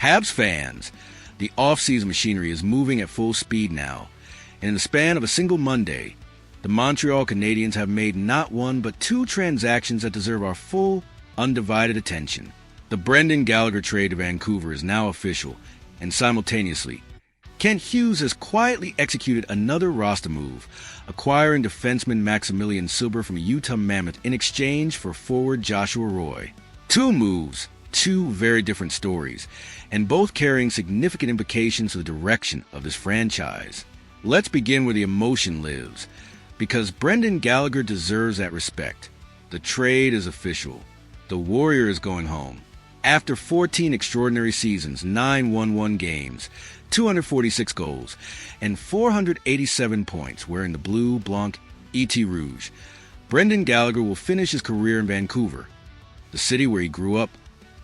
Habs fans, the off-season machinery is moving at full speed now, and in the span of a single Monday, the Montreal Canadiens have made not one but two transactions that deserve our full, undivided attention. The Brendan Gallagher trade to Vancouver is now official, and simultaneously, Kent Hughes has quietly executed another roster move, acquiring defenseman Maximilian Silber from Utah Mammoth in exchange for forward Joshua Roy. Two moves, two very different stories, and both carrying significant implications to the direction of this franchise. Let's begin where the emotion lives, because Brendan Gallagher deserves that respect. The trade is official. The Warrior is going home. After 14 extraordinary seasons, 9 1-1 games, 246 goals, and 487 points wearing the blue, blanc, et rouge, Brendan Gallagher will finish his career in Vancouver, the city where he grew up,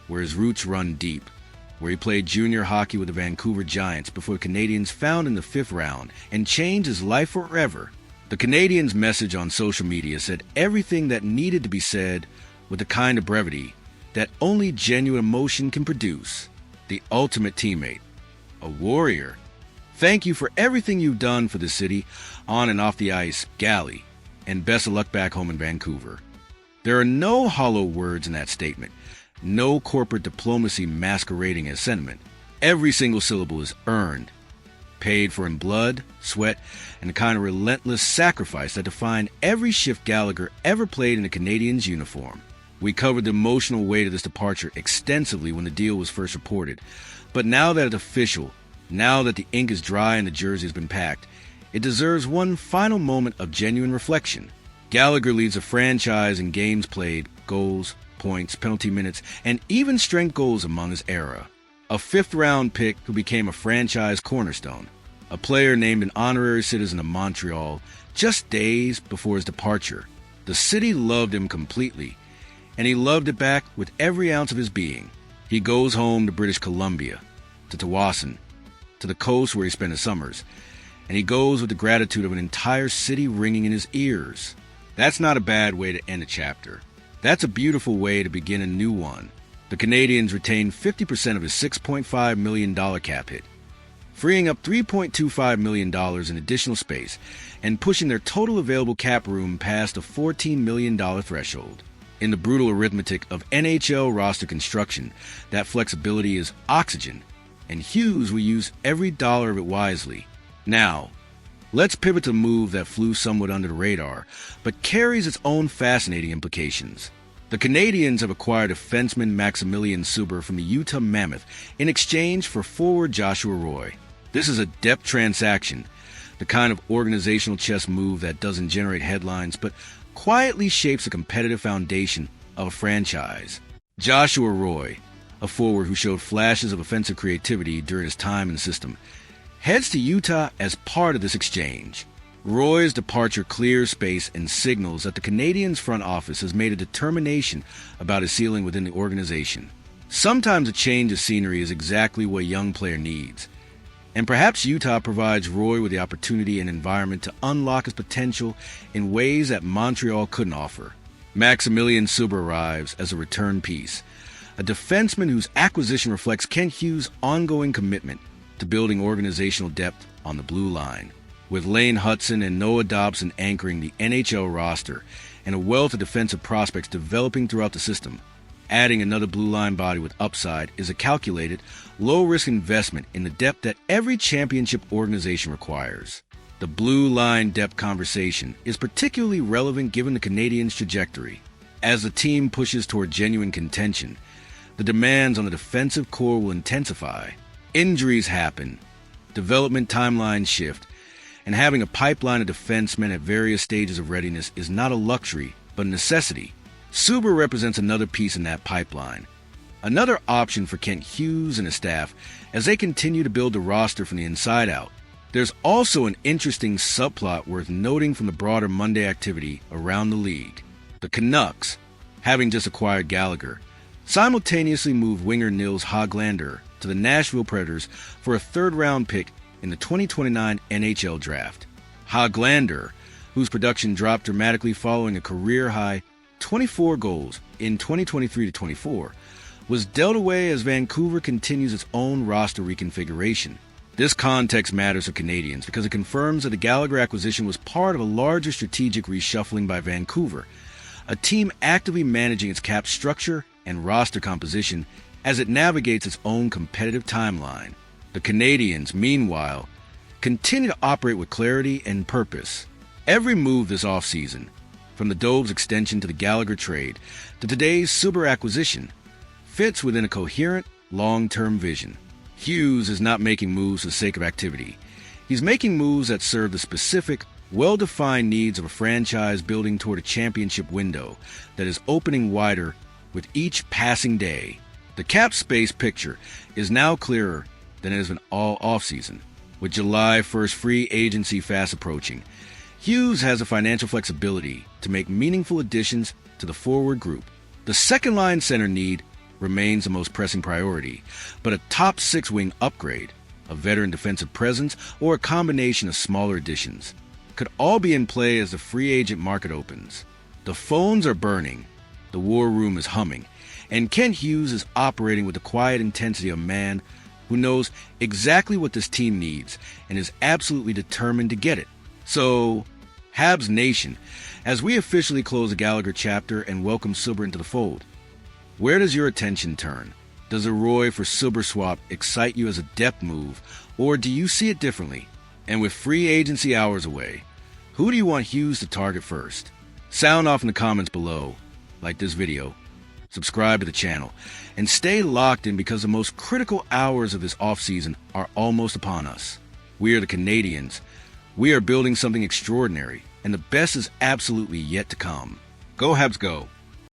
where his roots run deep, where he played junior hockey with the Vancouver Giants before the Canadiens found in the 5th round and changed his life forever. The Canadiens' message on social media said everything that needed to be said with the kind of brevity that only genuine emotion can produce. The ultimate teammate, a warrior. Thank you for everything you've done for the city, on and off the ice, Gally, and best of luck back home in Vancouver. There are no hollow words in that statement, no corporate diplomacy masquerading as sentiment. Every single syllable is earned, paid for in blood, sweat, and the kind of relentless sacrifice that defined every shift Gallagher ever played in a Canadiens uniform. We covered the emotional weight of this departure extensively when the deal was first reported, but now that it's official, now that the ink is dry and the jersey has been packed, it deserves one final moment of genuine reflection. Gallagher leads a franchise in games played, goals, points, penalty minutes, and even strength goals among his era. A 5th-round pick who became a franchise cornerstone. A player named an honorary citizen of Montreal just days before his departure. The city loved him completely, and he loved it back with every ounce of his being. He goes home to British Columbia, to Tawasin, to the coast where he spent his summers, and he goes with the gratitude of an entire city ringing in his ears. That's not a bad way to end a chapter. That's a beautiful way to begin a new one. The Canadiens retained 50% of his $6.5 million cap hit, freeing up $3.25 million in additional space and pushing their total available cap room past the $14 million threshold. In the brutal arithmetic of NHL roster construction, that flexibility is oxygen, and Hughes will use every dollar of it wisely. Now, let's pivot to a move that flew somewhat under the radar, but carries its own fascinating implications. The Canadiens have acquired defenseman Maximilian Silber from the Utah Mammoth in exchange for forward Joshua Roy. This is a depth transaction, the kind of organizational chess move that doesn't generate headlines, but quietly shapes a competitive foundation of a franchise. Joshua Roy, a forward who showed flashes of offensive creativity during his time in the system, heads to Utah as part of this exchange. Roy's departure clears space and signals that the Canadiens' front office has made a determination about his ceiling within the organization. Sometimes a change of scenery is exactly what a young player needs, and perhaps Utah provides Roy with the opportunity and environment to unlock his potential in ways that Montreal couldn't offer. Maximilian Silber arrives as a return piece, a defenseman whose acquisition reflects Kent Hughes' ongoing commitment to building organizational depth on the blue line. With Lane Hudson and Noah Dobson anchoring the NHL roster and a wealth of defensive prospects developing throughout the system, adding another blue line body with upside is a calculated, low-risk investment in the depth that every championship organization requires. The blue line depth conversation is particularly relevant given the Canadiens' trajectory. As the team pushes toward genuine contention, the demands on the defensive core will intensify. Injuries happen, development timelines shift, and having a pipeline of defensemen at various stages of readiness is not a luxury, but a necessity. Silber represents another piece in that pipeline, another option for Kent Hughes and his staff as they continue to build the roster from the inside out. There's also an interesting subplot worth noting from the broader Monday activity around the league. The Canucks, having just acquired Gallagher, simultaneously moved winger Nils Hoglander to the Nashville Predators for a 3rd-round pick in the 2029 NHL Draft. Hoglander, whose production dropped dramatically following a career-high 24 goals in 2023-24, was dealt away as Vancouver continues its own roster reconfiguration. This context matters for Canadiens because it confirms that the Gallagher acquisition was part of a larger strategic reshuffling by Vancouver, a team actively managing its cap structure and roster composition as it navigates its own competitive timeline. The Canadiens, meanwhile, continue to operate with clarity and purpose. Every move this offseason, from the Dove's extension to the Gallagher trade to today's Suber acquisition, fits within a coherent, long-term vision. Hughes is not making moves for the sake of activity. He's making moves that serve the specific, well-defined needs of a franchise building toward a championship window that is opening wider with each passing day. The cap space picture is now clearer than it has been all offseason. With July 1st free agency fast approaching, Hughes has the financial flexibility to make meaningful additions to the forward group. The second-line center need remains the most pressing priority, but a top six-wing upgrade, a veteran defensive presence, or a combination of smaller additions could all be in play as the free agent market opens. The phones are burning, the war room is humming, and Kent Hughes is operating with the quiet intensity of a man who knows exactly what this team needs and is absolutely determined to get it. So, Habs Nation, as we officially close the Gallagher chapter and welcome Suber into the fold, where does your attention turn? Does a Roy for Suber swap excite you as a depth move, or do you see it differently? And with free agency hours away, who do you want Hughes to target first? Sound off in the comments below, like this video, subscribe to the channel, and stay locked in because the most critical hours of this offseason are almost upon us. We are the Canadiens. We are building something extraordinary, and the best is absolutely yet to come. Go Habs go!